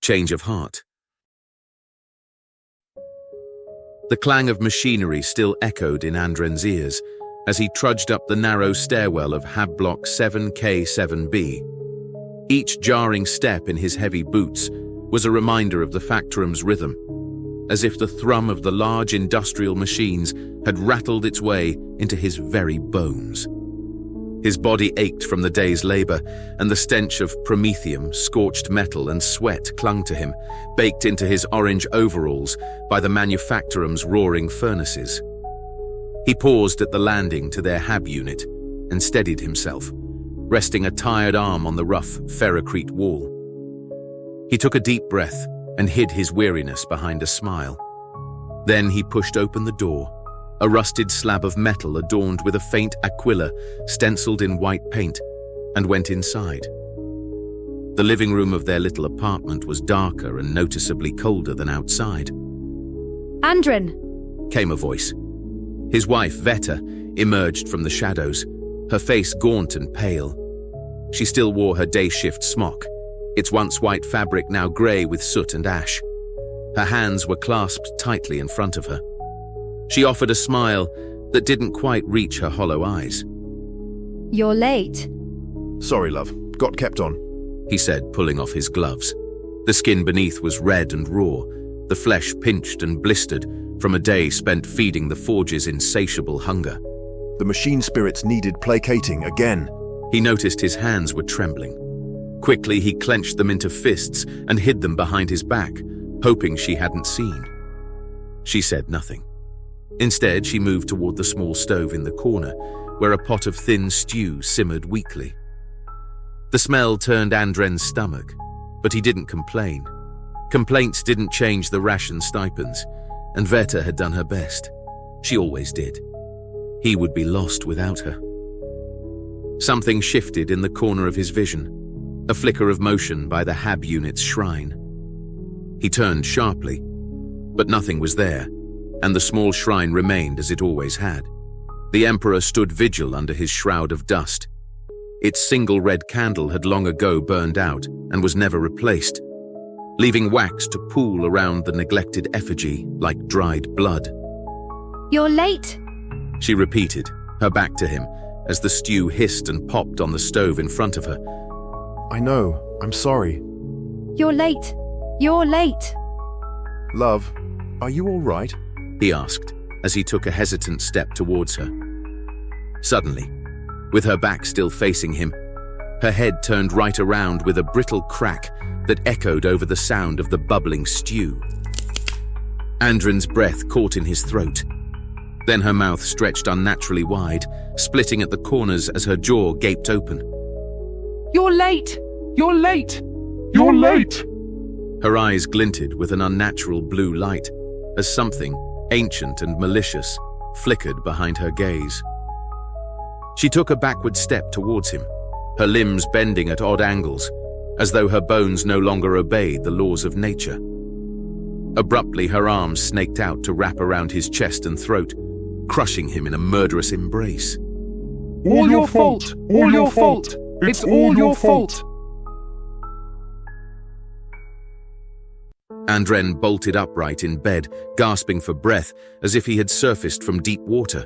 change of heart. The clang of machinery still echoed in Andren's ears as he trudged up the narrow stairwell of Hab Block 7K7B. Each jarring step in his heavy boots was a reminder of the factorum's rhythm, as if the thrum of the large industrial machines had rattled its way into his very bones. His body ached from the day's labor, and the stench of promethium, scorched metal, and sweat clung to him, baked into his orange overalls by the manufacturum's roaring furnaces. He paused at the landing to their Hab unit and steadied himself, resting a tired arm on the rough ferrocrete wall. He took a deep breath and hid his weariness behind a smile. Then he pushed open the door, a rusted slab of metal adorned with a faint aquila stenciled in white paint, and went inside. The living room of their little apartment was darker and noticeably colder than outside. "Andren!" came a voice. His wife, Vetta, emerged from the shadows, her face gaunt and pale. She still wore her day shift smock, its once white fabric now grey with soot and ash. Her hands were clasped tightly in front of her. She offered a smile that didn't quite reach her hollow eyes. "You're late." "Sorry, love. Got kept on," he said, pulling off his gloves. The skin beneath was red and raw, the flesh pinched and blistered from a day spent feeding the forge's insatiable hunger. "The machine spirits needed placating again." He noticed his hands were trembling. Quickly, he clenched them into fists and hid them behind his back, hoping she hadn't seen. She said nothing. Instead, she moved toward the small stove in the corner, where a pot of thin stew simmered weakly. The smell turned Andren's stomach, but he didn't complain. Complaints didn't change the ration stipends, and Vetta had done her best. She always did. He would be lost without her. Something shifted in the corner of his vision, a flicker of motion by the Hab unit's shrine. He turned sharply, but nothing was there, and the small shrine remained as it always had. The Emperor stood vigil under his shroud of dust. Its single red candle had long ago burned out and was never replaced, leaving wax to pool around the neglected effigy like dried blood. "You're late," she repeated, her back to him, as the stew hissed and popped on the stove in front of her. "I know. I'm sorry." "You're late. You're late." "Love, are you all right?" he asked, as he took a hesitant step towards her. Suddenly, with her back still facing him, her head turned right around with a brittle crack that echoed over the sound of the bubbling stew. Andren's breath caught in his throat. Then her mouth stretched unnaturally wide, splitting at the corners as her jaw gaped open. "You're late! You're late! You're late!" Her eyes glinted with an unnatural blue light, as something, ancient and malicious, flickered behind her gaze. She took a backward step towards him, her limbs bending at odd angles, as though her bones no longer obeyed the laws of nature. Abruptly, her arms snaked out to wrap around his chest and throat, crushing him in a murderous embrace. "All your fault! All your fault! It's all your fault!" Andren bolted upright in bed, gasping for breath as if he had surfaced from deep water.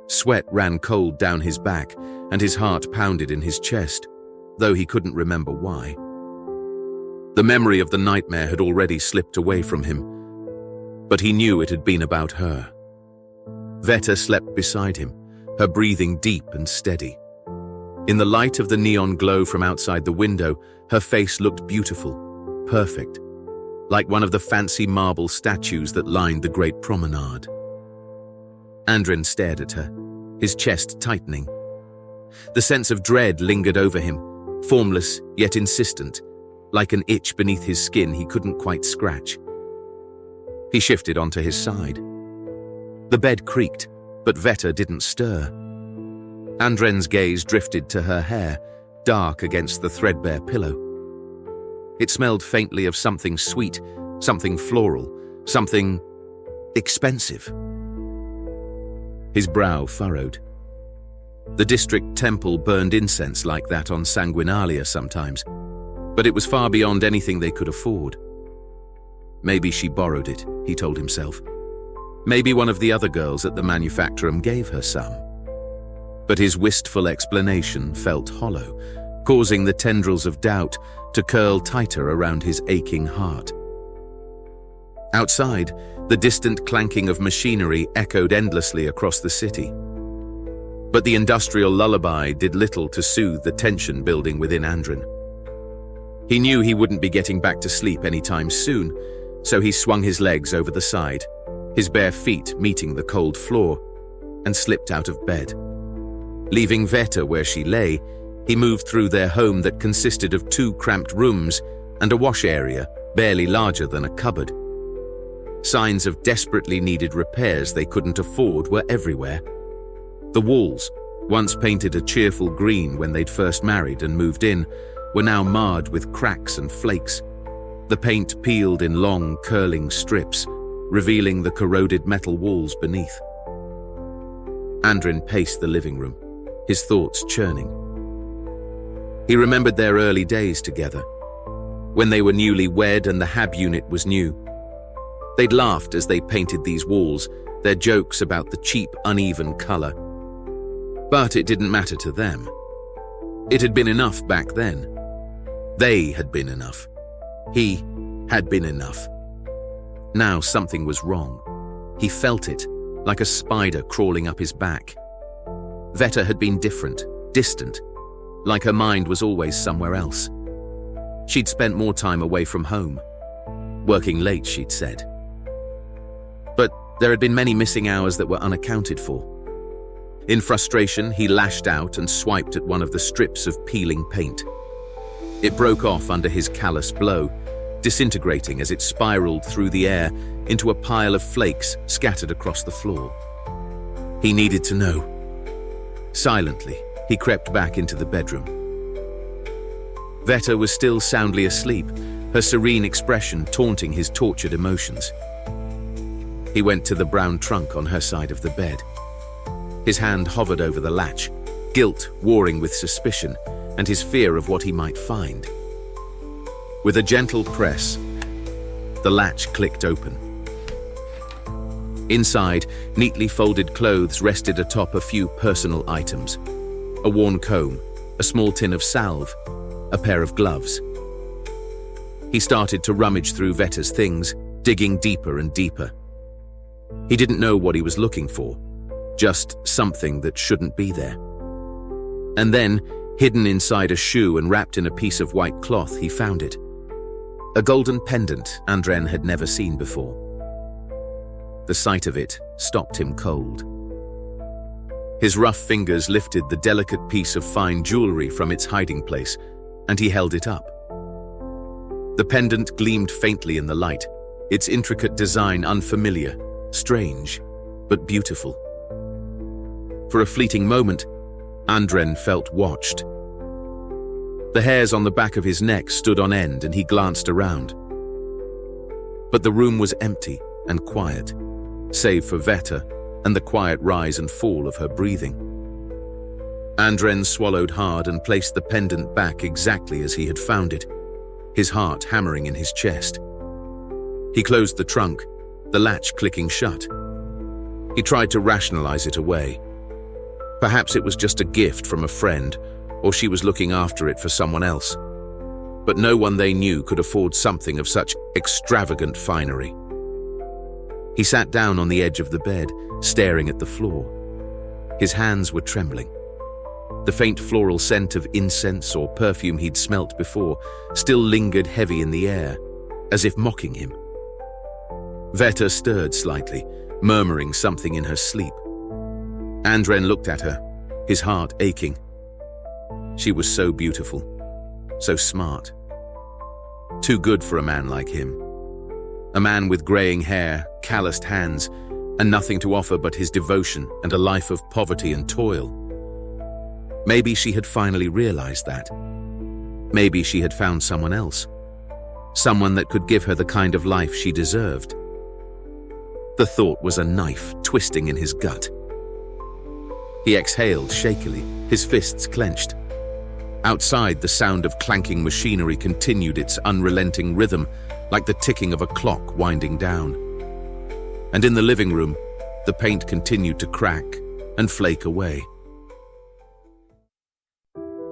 Sweat ran cold down his back, and his heart pounded in his chest, though he couldn't remember why. The memory of the nightmare had already slipped away from him, but he knew it had been about her. Vetta slept beside him, her breathing deep and steady. In the light of the neon glow from outside the window, her face looked beautiful, perfect, like one of the fancy marble statues that lined the great promenade. Andren stared at her, his chest tightening. The sense of dread lingered over him, formless yet insistent, like an itch beneath his skin he couldn't quite scratch. He shifted onto his side. The bed creaked, but Vetta didn't stir. Andren's gaze drifted to her hair, dark against the threadbare pillow. It smelled faintly of something sweet, something floral, something expensive. His brow furrowed. The district temple burned incense like that on Sanguinalia sometimes. but it was far beyond anything they could afford. Maybe she borrowed it, he told himself. Maybe one of the other girls at the manufactorum gave her some. But his wistful explanation felt hollow, causing the tendrils of doubt to curl tighter around his aching heart. Outside, the distant clanking of machinery echoed endlessly across the city. But the industrial lullaby did little to soothe the tension building within Andrin. He knew he wouldn't be getting back to sleep anytime soon, so he swung his legs over the side, his bare feet meeting the cold floor, and slipped out of bed. Leaving Vetta where she lay, he moved through their home that consisted of 2 cramped rooms and a wash area barely larger than a cupboard. Signs of desperately needed repairs they couldn't afford were everywhere. The walls, once painted a cheerful green when they'd first married and moved in, were now marred with cracks and flakes. The paint peeled in long, curling strips, revealing the corroded metal walls beneath. Andrin paced the living room, his thoughts churning. He remembered their early days together, when they were newly wed and the Hab unit was new. They'd laughed as they painted these walls, their jokes about the cheap, uneven color. But it didn't matter to them. It had been enough back then. They had been enough. He had been enough. Now something was wrong. He felt it, like a spider crawling up his back. Vetta had been different, distant, like her mind was always somewhere else. She'd spent more time away from home. Working late, she'd said. But there had been many missing hours that were unaccounted for. In frustration, he lashed out and swiped at one of the strips of peeling paint. It broke off under his callous blow, disintegrating as it spiraled through the air into a pile of flakes scattered across the floor. He needed to know. Silently, he crept back into the bedroom. Vetta was still soundly asleep, her serene expression taunting his tortured emotions. He went to the brown trunk on her side of the bed. His hand hovered over the latch, guilt warring with suspicion and his fear of what he might find. With a gentle press, the latch clicked open. Inside, neatly folded clothes rested atop a few personal items. A worn comb, a small tin of salve, a pair of gloves. He started to rummage through Vetta's things, digging deeper and deeper. He didn't know what he was looking for, just something that shouldn't be there. And then, hidden inside a shoe and wrapped in a piece of white cloth, he found it. A golden pendant Andrin had never seen before. The sight of it stopped him cold. His rough fingers lifted the delicate piece of fine jewelry from its hiding place, and he held it up. The pendant gleamed faintly in the light, its intricate design unfamiliar, strange, but beautiful. For a fleeting moment, Andrin felt watched. The hairs on the back of his neck stood on end and he glanced around. But the room was empty and quiet, save for Vetta and the quiet rise and fall of her breathing. Andrin swallowed hard and placed the pendant back exactly as he had found it, his heart hammering in his chest. He closed the trunk, the latch clicking shut. He tried to rationalize it away. Perhaps it was just a gift from a friend, or she was looking after it for someone else. But no one they knew could afford something of such extravagant finery. He sat down on the edge of the bed, staring at the floor. His hands were trembling. The faint floral scent of incense or perfume he'd smelt before still lingered heavy in the air, as if mocking him. Vetta stirred slightly, murmuring something in her sleep. Andrin looked at her, his heart aching. She was so beautiful, so smart. Too good for a man like him. A man with graying hair, calloused hands, and nothing to offer but his devotion and a life of poverty and toil. Maybe she had finally realized that. Maybe she had found someone else. Someone that could give her the kind of life she deserved. The thought was a knife twisting in his gut. He exhaled shakily, his fists clenched. Outside, the sound of clanking machinery continued its unrelenting rhythm, like the ticking of a clock winding down. And in the living room, the paint continued to crack and flake away.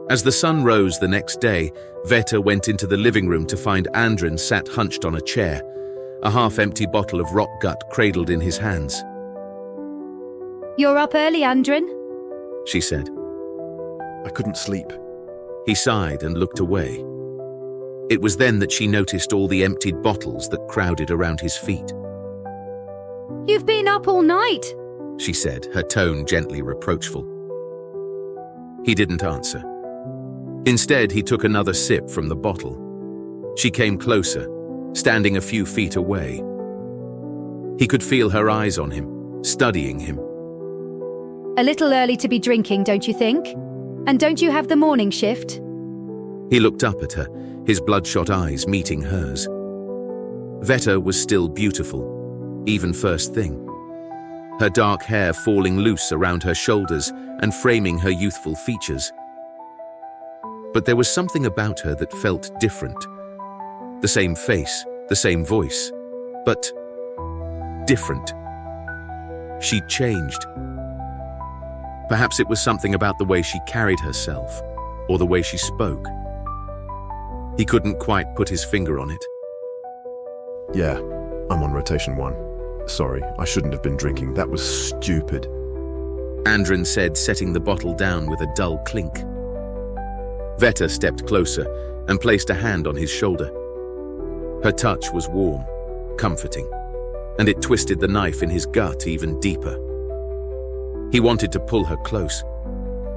As the sun rose the next day, Vetta went into the living room to find Andrin sat hunched on a chair, a half-empty bottle of rock gut cradled in his hands. You're up early, Andrin? She said. I couldn't sleep. He sighed and looked away. It was then that she noticed all the emptied bottles that crowded around his feet. You've been up all night, she said, her tone gently reproachful. He didn't answer. Instead, he took another sip from the bottle. She came closer, standing a few feet away. He could feel her eyes on him, studying him. A little early to be drinking, don't you think? And don't you have the morning shift? He looked up at her, his bloodshot eyes meeting hers. Vetta was still beautiful, even first thing. Her dark hair falling loose around her shoulders and framing her youthful features. But there was something about her that felt different. The same face, the same voice, but different. She'd changed. Perhaps it was something about the way she carried herself, or the way she spoke. He couldn't quite put his finger on it. Yeah, I'm on rotation 1. Sorry, I shouldn't have been drinking. That was stupid. Andrin said, setting the bottle down with a dull clink. Vetta stepped closer and placed a hand on his shoulder. Her touch was warm, comforting, and it twisted the knife in his gut even deeper. He wanted to pull her close,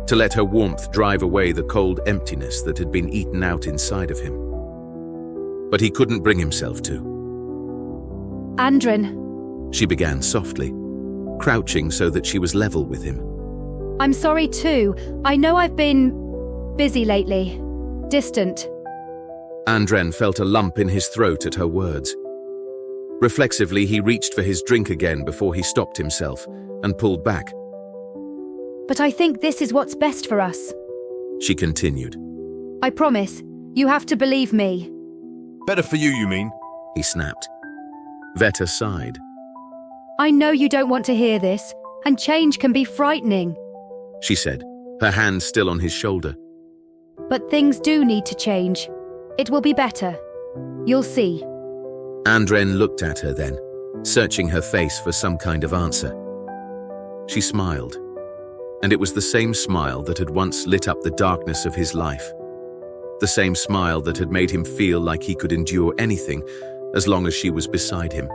to let her warmth drive away the cold emptiness that had been eaten out inside of him. But he couldn't bring himself to. Andrin, she began softly, crouching so that she was level with him. I'm sorry too. I know I've been busy lately. Distant. Andrin felt a lump in his throat at her words. Reflexively, he reached for his drink again before he stopped himself and pulled back. But I think this is what's best for us, she continued. I promise. You have to believe me. Better for you mean? He snapped. Vetta sighed. I know you don't want to hear this, and change can be frightening. She said, her hand still on his shoulder. But things do need to change. It will be better. You'll see. Andrin looked at her then, searching her face for some kind of answer. She smiled, and it was the same smile that had once lit up the darkness of his life. The same smile that had made him feel like he could endure anything as long as she was beside him.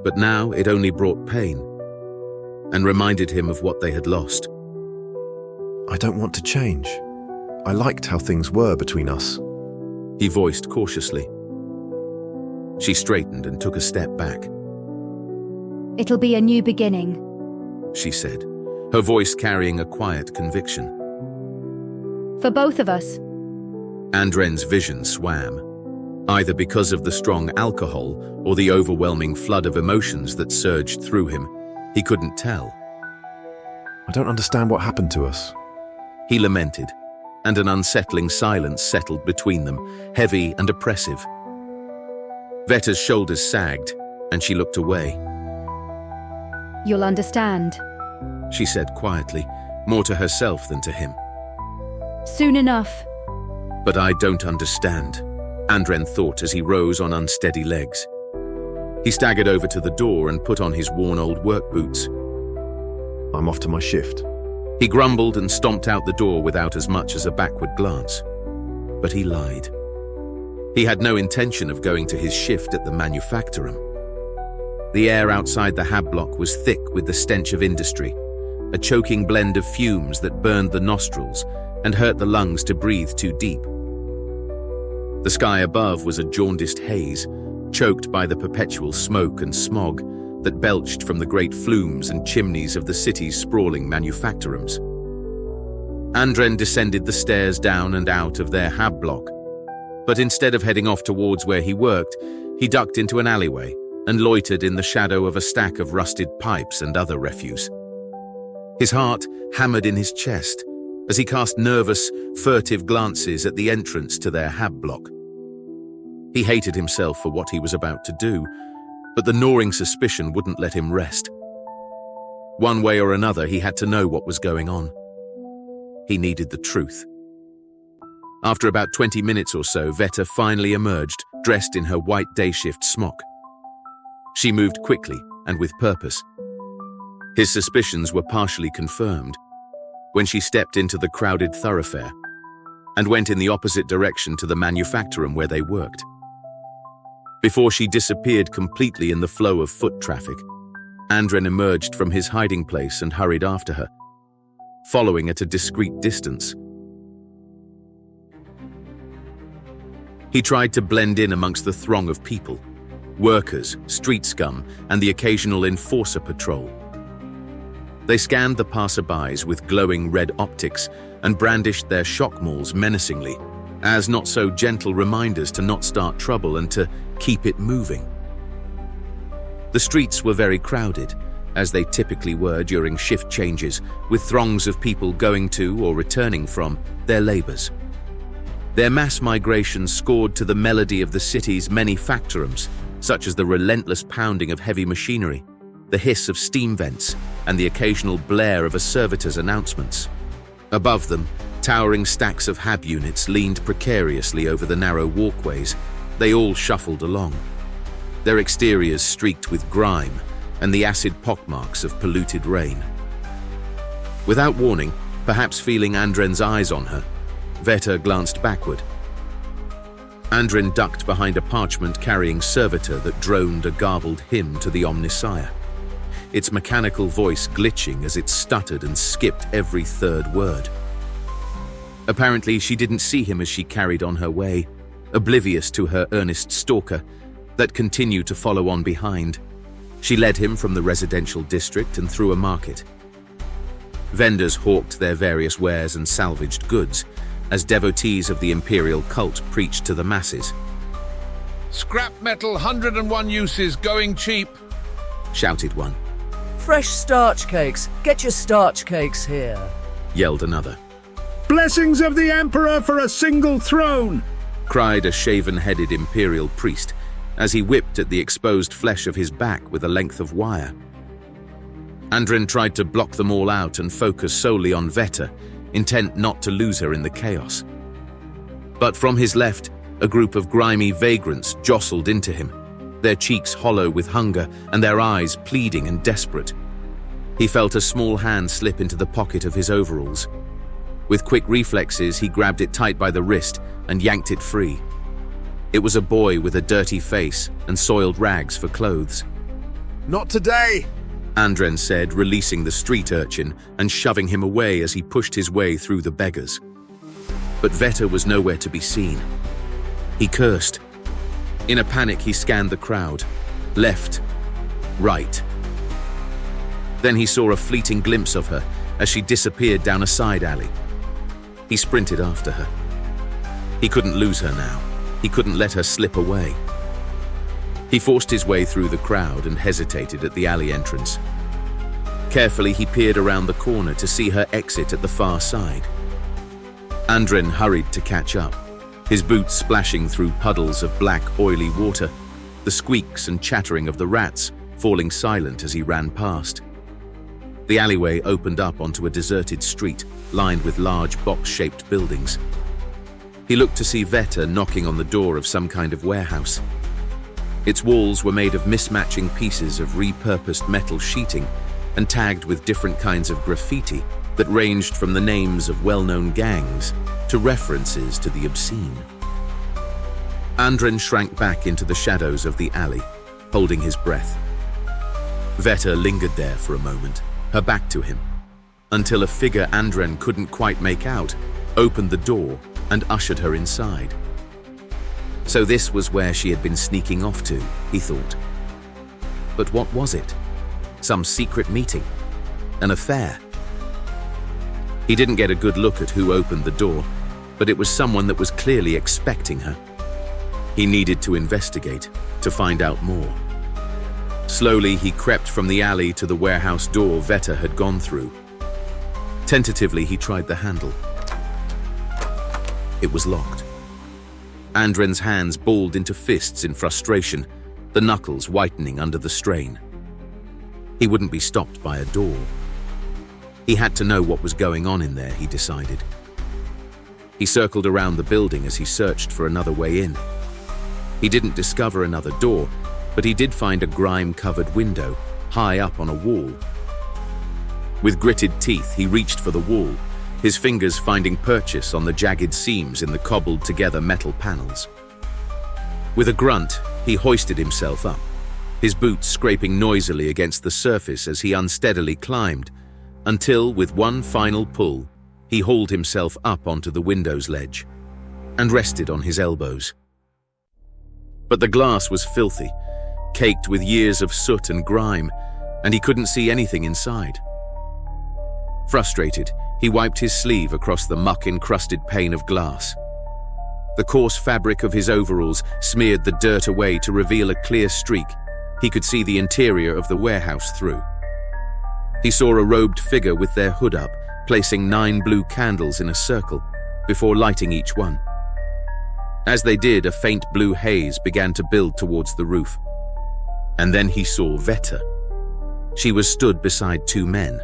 But now it only brought pain, and reminded him of what they had lost. I don't want to change. I liked how things were between us, he voiced cautiously. She straightened and took a step back. It'll be a new beginning, she said, her voice carrying a quiet conviction. for both of us. Andrin's vision swam, either because of the strong alcohol or the overwhelming flood of emotions that surged through him. He couldn't tell. I don't understand what happened to us. He lamented, and an unsettling silence settled between them, heavy and oppressive. Vetta's shoulders sagged, and she looked away. You'll understand. She said quietly, more to herself than to him. Soon enough. But I don't understand, Andrin thought as he rose on unsteady legs. He staggered over to the door and put on his worn old work boots. I'm off to my shift. He grumbled and stomped out the door without as much as a backward glance. But he lied. He had no intention of going to his shift at the manufactorum. The air outside the hab block was thick with the stench of industry, a choking blend of fumes that burned the nostrils and hurt the lungs to breathe too deep. The sky above was a jaundiced haze, choked by the perpetual smoke and smog that belched from the great flumes and chimneys of the city's sprawling manufactorums. Andrin descended the stairs down and out of their hab block, but instead of heading off towards where he worked, he ducked into an alleyway and loitered in the shadow of a stack of rusted pipes and other refuse. His heart hammered in his chest, as he cast nervous, furtive glances at the entrance to their hab block. He hated himself for what he was about to do, but the gnawing suspicion wouldn't let him rest. One way or another, he had to know what was going on. He needed the truth. After about 20 minutes or so, Vetta finally emerged, dressed in her white day-shift smock. She moved quickly and with purpose. His suspicions were partially confirmed when she stepped into the crowded thoroughfare and went in the opposite direction to the manufactorum where they worked. Before she disappeared completely in the flow of foot traffic, Andren emerged from his hiding place and hurried after her, following at a discreet distance. He tried to blend in amongst the throng of people, workers, street scum, and the occasional enforcer patrol. They scanned the passerbys with glowing red optics and brandished their shock mauls menacingly, as not-so-gentle reminders to not start trouble and to keep it moving. The streets were very crowded, as they typically were during shift changes, with throngs of people going to or returning from their labors. Their mass migration scored to the melody of the city's many factorums, such as the relentless pounding of heavy machinery, the hiss of steam vents, and the occasional blare of a servitor's announcements. Above them, towering stacks of hab units leaned precariously over the narrow walkways. They all shuffled along, their exteriors streaked with grime and the acid pockmarks of polluted rain. Without warning, perhaps feeling Andren's eyes on her, Vetta glanced backward. Andren ducked behind a parchment-carrying servitor that droned a garbled hymn to the Omnissiah, its mechanical voice glitching as it stuttered and skipped every third word. Apparently, she didn't see him as she carried on her way, oblivious to her earnest stalker that continued to follow on behind. She led him from the residential district and through a market. Vendors hawked their various wares and salvaged goods, as devotees of the imperial cult preached to the masses. "Scrap metal, 101 uses, going cheap," shouted one. "Fresh starch cakes. Get your starch cakes here," yelled another. "Blessings of the Emperor for a single throne," cried a shaven-headed imperial priest as he whipped at the exposed flesh of his back with a length of wire. Andren tried to block them all out and focus solely on Vetta, intent not to lose her in the chaos. But from his left, a group of grimy vagrants jostled into him, their cheeks hollow with hunger and their eyes pleading and desperate. He felt a small hand slip into the pocket of his overalls. With quick reflexes, he grabbed it tight by the wrist and yanked it free. It was a boy with a dirty face and soiled rags for clothes. Not today! Andren said, releasing the street urchin and shoving him away as he pushed his way through the beggars. But Vetta was nowhere to be seen. He cursed. In a panic, he scanned the crowd. Left. Right. Then he saw a fleeting glimpse of her as she disappeared down a side alley. He sprinted after her. He couldn't lose her now. He couldn't let her slip away. He forced his way through the crowd and hesitated at the alley entrance. Carefully, he peered around the corner to see her exit at the far side. Andren hurried to catch up, his boots splashing through puddles of black, oily water, the squeaks and chattering of the rats falling silent as he ran past. The alleyway opened up onto a deserted street lined with large box-shaped buildings. He looked to see Vetta knocking on the door of some kind of warehouse. Its walls were made of mismatching pieces of repurposed metal sheeting and tagged with different kinds of graffiti that ranged from the names of well-known gangs to references to the obscene. Andren shrank back into the shadows of the alley, holding his breath. Vetta lingered there for a moment, her back to him, until a figure Andren couldn't quite make out opened the door and ushered her inside. So this was where she had been sneaking off to, he thought. But what was it? Some secret meeting? An affair? He didn't get a good look at who opened the door, but it was someone that was clearly expecting her. He needed to investigate, to find out more. Slowly, he crept from the alley to the warehouse door Vetta had gone through. Tentatively, he tried the handle. It was locked. Andren's hands balled into fists in frustration, the knuckles whitening under the strain. He wouldn't be stopped by a door. He had to know what was going on in there, he decided. He circled around the building as he searched for another way in. He didn't discover another door, but he did find a grime-covered window, high up on a wall. With gritted teeth, he reached for the wall, his fingers finding purchase on the jagged seams in the cobbled-together metal panels. With a grunt, he hoisted himself up, his boots scraping noisily against the surface as he unsteadily climbed, until, with one final pull, he hauled himself up onto the window's ledge and rested on his elbows. But the glass was filthy, caked with years of soot and grime, and he couldn't see anything inside. Frustrated, he wiped his sleeve across the muck-encrusted pane of glass. The coarse fabric of his overalls smeared the dirt away to reveal a clear streak he could see the interior of the warehouse through. He saw a robed figure with their hood up, placing 9 blue candles in a circle, before lighting each one. As they did, a faint blue haze began to build towards the roof. And then he saw Vetta. She was stood beside 2 men.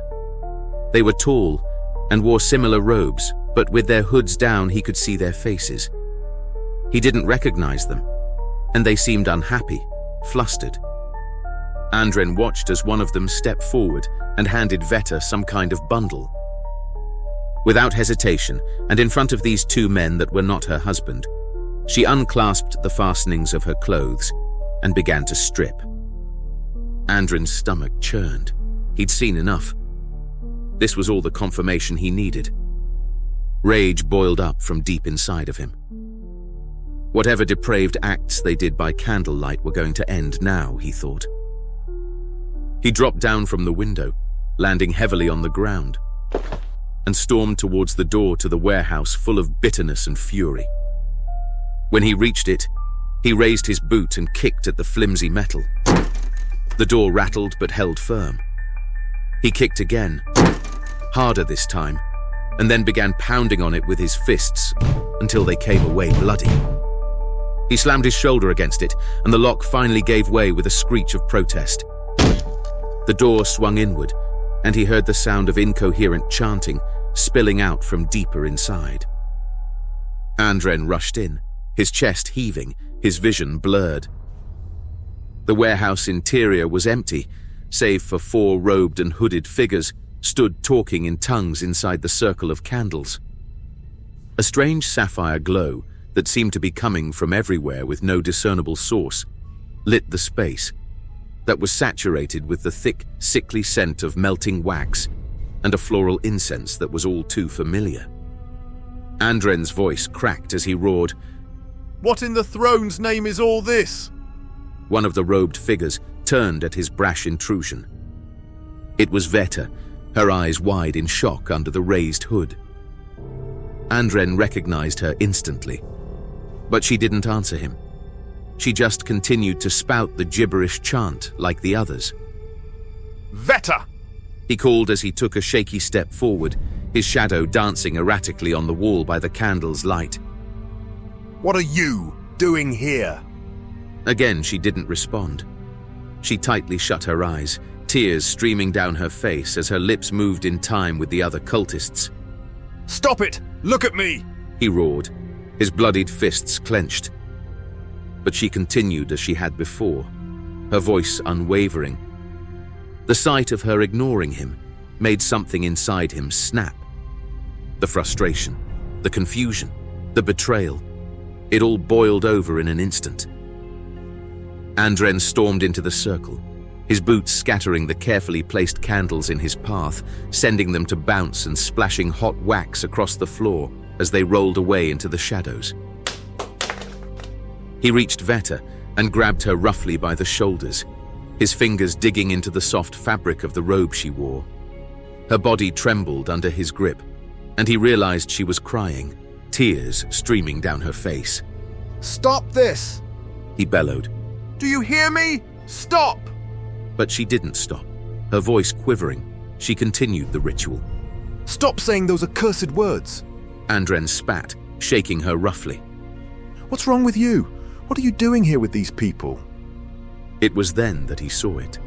They were tall and wore similar robes, but with their hoods down he could see their faces. He didn't recognize them, and they seemed unhappy, flustered. Andren watched as one of them stepped forward and handed Vetta some kind of bundle. Without hesitation, and in front of these 2 men that were not her husband, she unclasped the fastenings of her clothes and began to strip. Andren's stomach churned. He'd seen enough. This was all the confirmation he needed. Rage boiled up from deep inside of him. Whatever depraved acts they did by candlelight were going to end now, he thought. He dropped down from the window, landing heavily on the ground, and stormed towards the door to the warehouse full of bitterness and fury. When he reached it, he raised his boot and kicked at the flimsy metal. The door rattled but held firm. He kicked again, harder this time, and then began pounding on it with his fists until they came away bloody. He slammed his shoulder against it, and the lock finally gave way with a screech of protest. The door swung inward, and he heard the sound of incoherent chanting spilling out from deeper inside. Andren rushed in, his chest heaving, his vision blurred. The warehouse interior was empty, save for 4 robed and hooded figures stood talking in tongues inside the circle of candles. A strange sapphire glow that seemed to be coming from everywhere with no discernible source lit the space that was saturated with the thick, sickly scent of melting wax and a floral incense that was all too familiar. Andren's voice cracked as he roared, What in the throne's name is all this? One of the robed figures turned at his brash intrusion. It was Vetta, her eyes wide in shock under the raised hood. Andren recognized her instantly, but she didn't answer him. She just continued to spout the gibberish chant like the others. Vetta! He called as he took a shaky step forward, his shadow dancing erratically on the wall by the candle's light. What are you doing here? Again, she didn't respond. She tightly shut her eyes, tears streaming down her face as her lips moved in time with the other cultists. Stop it! Look at me! He roared, his bloodied fists clenched. But she continued as she had before, her voice unwavering. The sight of her ignoring him made something inside him snap. The frustration, the confusion, the betrayal, it all boiled over in an instant. Andren stormed into the circle, his boots scattering the carefully placed candles in his path, sending them to bounce and splashing hot wax across the floor as they rolled away into the shadows. He reached Vetta and grabbed her roughly by the shoulders, his fingers digging into the soft fabric of the robe she wore. Her body trembled under his grip, and he realized she was crying, tears streaming down her face. Stop this! He bellowed. Do you hear me? Stop! But she didn't stop. Her voice quivering, she continued the ritual. Stop saying those accursed words. Andren spat, shaking her roughly. What's wrong with you? What are you doing here with these people? It was then that he saw it.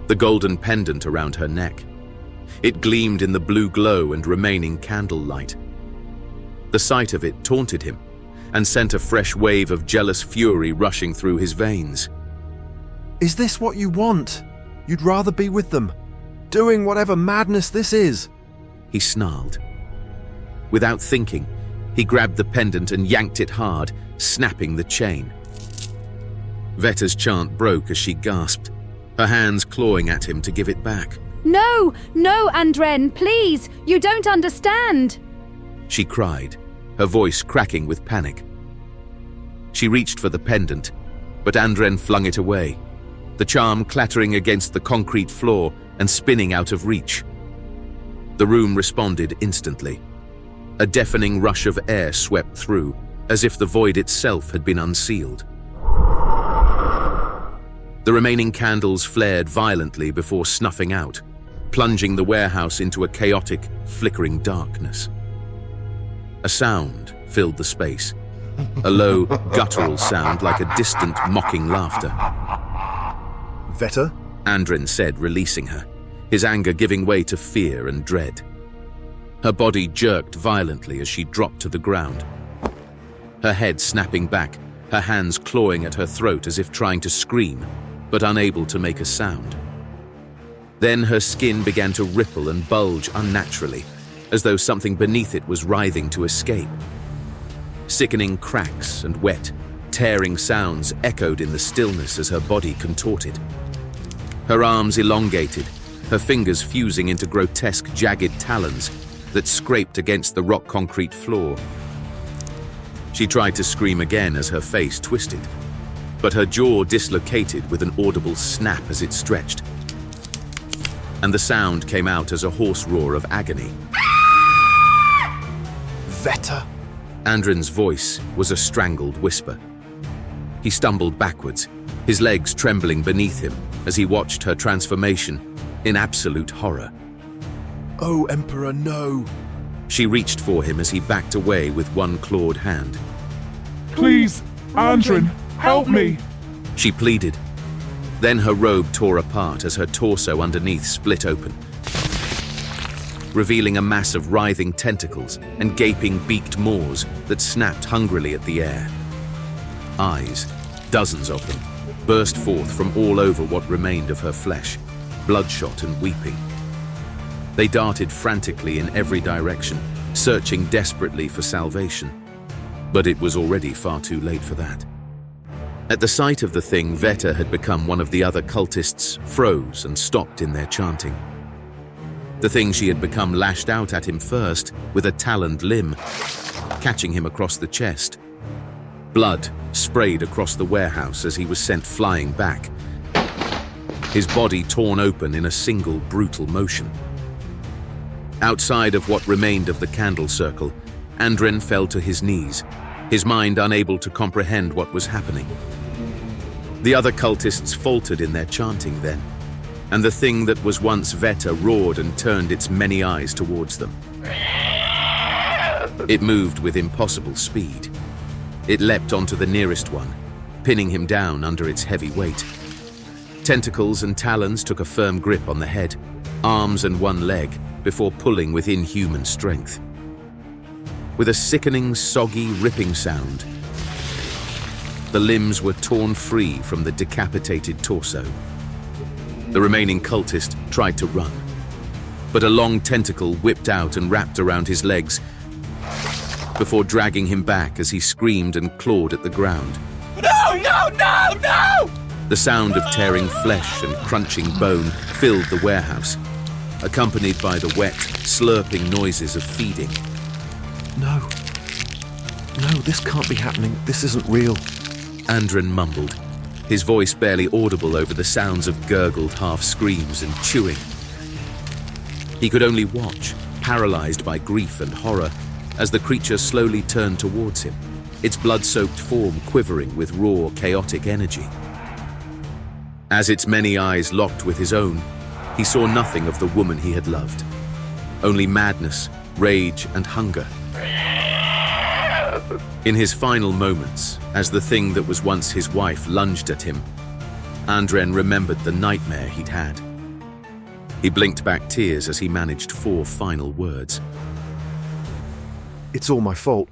The golden pendant around her neck. It gleamed in the blue glow and remaining candlelight. The sight of it taunted him and sent a fresh wave of jealous fury rushing through his veins. Is this what you want? You'd rather be with them, doing whatever madness this is? He snarled. Without thinking, he grabbed the pendant and yanked it hard, snapping the chain. Vetta's chant broke as she gasped, her hands clawing at him to give it back. No, no, Andren, please, you don't understand. She cried, her voice cracking with panic. She reached for the pendant, but Andren flung it away, the charm clattering against the concrete floor and spinning out of reach. The room responded instantly. A deafening rush of air swept through, as if the void itself had been unsealed. The remaining candles flared violently before snuffing out, plunging the warehouse into a chaotic, flickering darkness. A sound filled the space, a low, guttural sound like a distant, mocking laughter. Vetta? Andren said, releasing her, his anger giving way to fear and dread. Her body jerked violently as she dropped to the ground, her head snapping back, her hands clawing at her throat as if trying to scream, but unable to make a sound. Then her skin began to ripple and bulge unnaturally, as though something beneath it was writhing to escape. Sickening cracks and wet, tearing sounds echoed in the stillness as her body contorted. Her arms elongated, her fingers fusing into grotesque, jagged talons that scraped against the rock concrete floor. She tried to scream again as her face twisted, but her jaw dislocated with an audible snap as it stretched, and the sound came out as a hoarse roar of agony. Vetta? Andren's voice was a strangled whisper. He stumbled backwards, his legs trembling beneath him as he watched her transformation in absolute horror. Oh, Emperor, no! She reached for him as he backed away with one clawed hand. Please, Andren, help me! She pleaded. Then her robe tore apart as her torso underneath split open, revealing a mass of writhing tentacles and gaping beaked maws that snapped hungrily at the air. Eyes, dozens of them, burst forth from all over what remained of her flesh, bloodshot and weeping. They darted frantically in every direction, searching desperately for salvation. But it was already far too late for that. At the sight of the thing, Vetta had become one of the other cultists, froze and stopped in their chanting. The thing she had become lashed out at him first with a taloned limb, catching him across the chest. Blood sprayed across the warehouse as he was sent flying back, his body torn open in a single brutal motion. Outside of what remained of the candle circle, Andren fell to his knees, his mind unable to comprehend what was happening. The other cultists faltered in their chanting then, and the thing that was once Vetta roared and turned its many eyes towards them. It moved with impossible speed. It leapt onto the nearest one, pinning him down under its heavy weight. Tentacles and talons took a firm grip on the head, arms and one leg, before pulling with inhuman strength. With a sickening, soggy, ripping sound, the limbs were torn free from the decapitated torso. The remaining cultist tried to run, but a long tentacle whipped out and wrapped around his legs before dragging him back as he screamed and clawed at the ground. No, no, no, no! The sound of tearing flesh and crunching bone filled the warehouse, accompanied by the wet, slurping noises of feeding. No. No, this can't be happening. This isn't real. Andren mumbled, his voice barely audible over the sounds of gurgled half-screams and chewing. He could only watch, paralyzed by grief and horror, as the creature slowly turned towards him, its blood-soaked form quivering with raw, chaotic energy. As its many eyes locked with his own, he saw nothing of the woman he had loved. only madness, rage, and hunger. In his final moments, as the thing that was once his wife lunged at him, Andren remembered the nightmare he'd had. He blinked back tears as he managed 4 final words. It's all my fault.